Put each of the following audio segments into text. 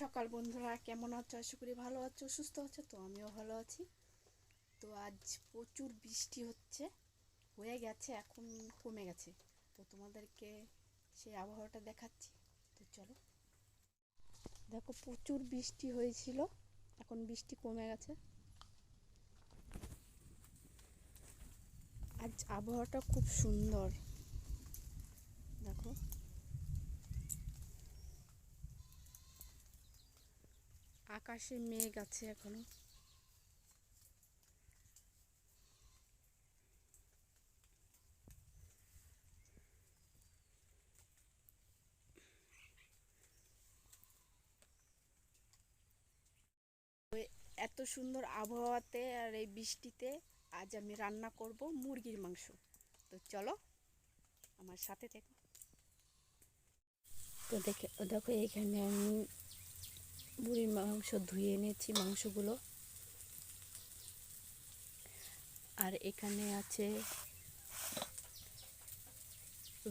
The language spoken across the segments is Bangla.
সকাল বন্ধুরা, কেমন আছো? আশা করি ভালো আছো, সুস্থ আছো। তো আমিও ভালো আছি। তো আজ প্রচুর বৃষ্টি হয়ে গেছে, এখন কমে গেছে। তো তোমাদেরকে সেই আবহাওয়াটা দেখাচ্ছি। তো চলো, দেখো প্রচুর বৃষ্টি হয়েছিল, এখন বৃষ্টি কমে গেছে। আজ আবহাওয়াটা খুব সুন্দর, দেখো। আকাশে মেঘ আছে এখনো। এত সুন্দর আবহাওয়াতে আর এই বৃষ্টিতে আজ আমি রান্না করব মুরগির মাংস। তো চলো আমার সাথে থেকো। তো দেখো এখানে আমি মুরগির মাংস ধুয়ে এনেছি, মাংসগুলো। আর এখানে আছে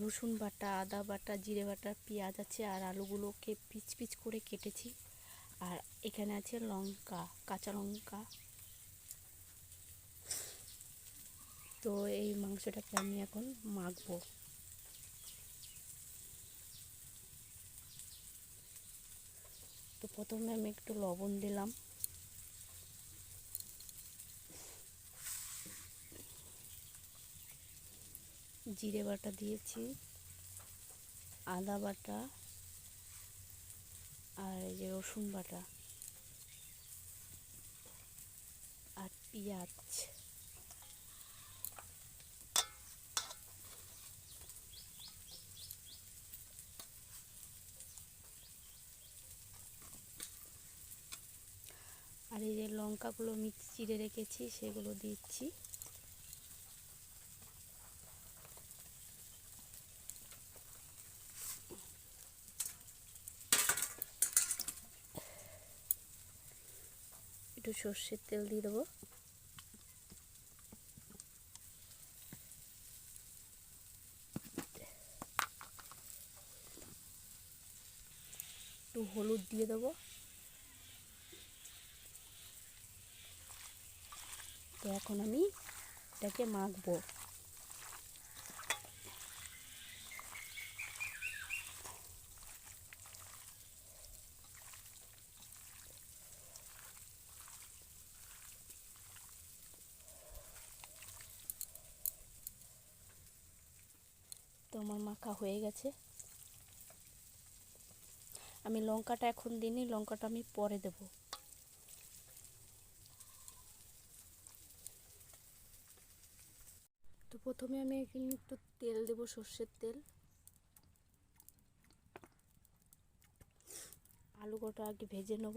রসুন বাটা, আদা বাটা, জিরে বাটা, পেঁয়াজ আছে, আর আলুগুলোকে পিচ পিচ করে কেটেছি। আর এখানে আছে লঙ্কা, কাঁচা লঙ্কা। তো এই মাংসটাকে আমি এখন মাখবো। তো প্রথমে আমি একটু লবণ দিলাম, জিরে বাটা দিয়েছি, আদা বাটা, আর এই যে রসুন বাটা, আর পেঁয়াজ। আর এই যে লঙ্কাগুলো আমি চিড়ে রেখেছি সেগুলো দিচ্ছি। একটু সর্ষের তেল দিয়ে দেবো। একটু হলুদ দিয়ে দেবো। তো এখন আমি এটাকে মাখবো। তো আমার মাখা হয়ে গেছে। আমি লঙ্কাটা এখন দিইনি, লঙ্কাটা আমি পরে দেব। তো প্রথমে আমি এখানে একটু তেল দেব, সর্ষের তেল। আলু কটা আগে ভেজে নেব।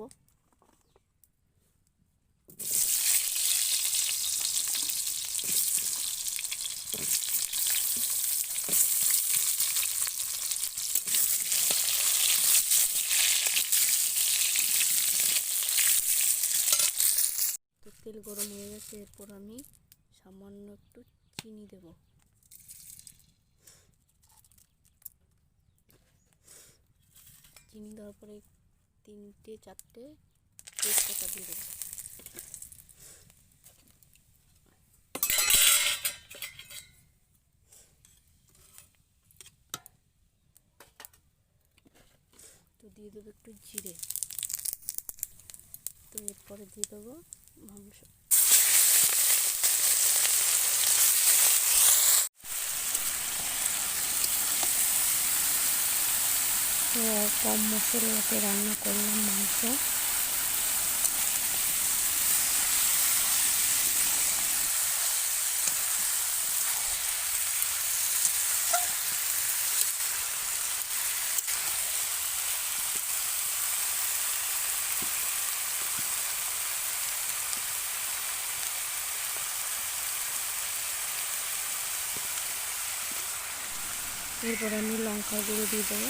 তো তেল গরম হয়ে গেছে, এরপর আমি সামান্য একটু চিনি দেব। চিনি দেওয়ার পরে 3-4টে তেজপাতা দিয়ে দেবো। তো দিয়ে দেবো একটু জিরে। তো এরপরে দিয়ে দেবো মাংস। তো কম মশলাতে রান্না করলাম মাংস। এরপর আমি লঙ্কার গুঁড়ো দিয়ে দেবো।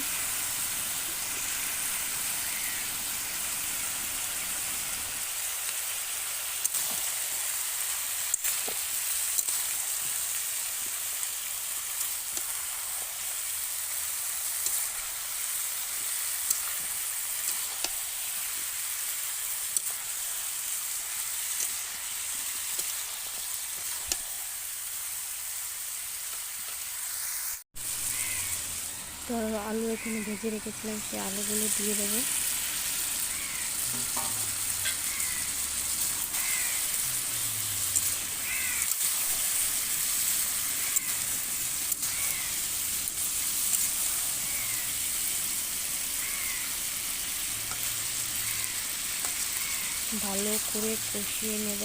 তো আলু এখানে ভেজে রেখেছিলাম, সেই আলুগুলো দিয়ে দেবো। ভালো করে কষিয়ে নেব।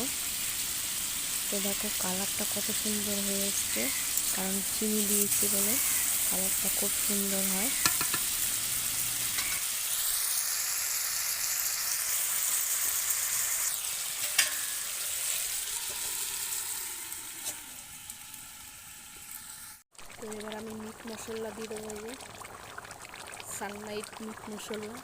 তো দেখো কালারটা কত সুন্দর হয়ে এসছে, কারণ চিনি দিয়েছি বলে কালারটা খুব সুন্দর হয়। তো এবার আমি মিট মশলা দিয়ে দেবো, এই যে সানলাইট মিট মশলা।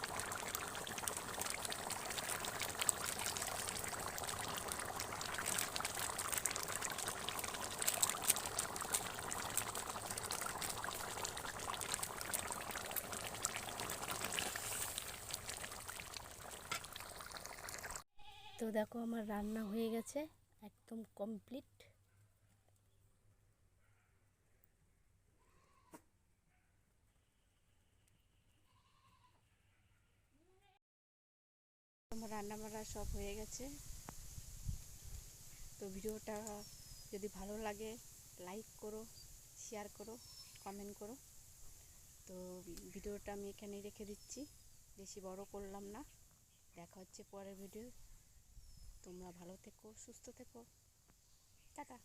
তো দেখো আমার রান্না হয়ে গেছে, একদম কমপ্লিট। আমার রান্না বান্না সব হয়ে গেছে। তো ভিডিওটা যদি ভালো লাগে লাইক করো, শেয়ার করো, কমেন্ট করো। তো ভিডিওটা আমি এখানেই রেখে দিচ্ছি, বেশি বড় করলাম না। দেখা হচ্ছে পরের ভিডিও। তোমরা ভালো থেকো, সুস্থ থেকো, টাটা।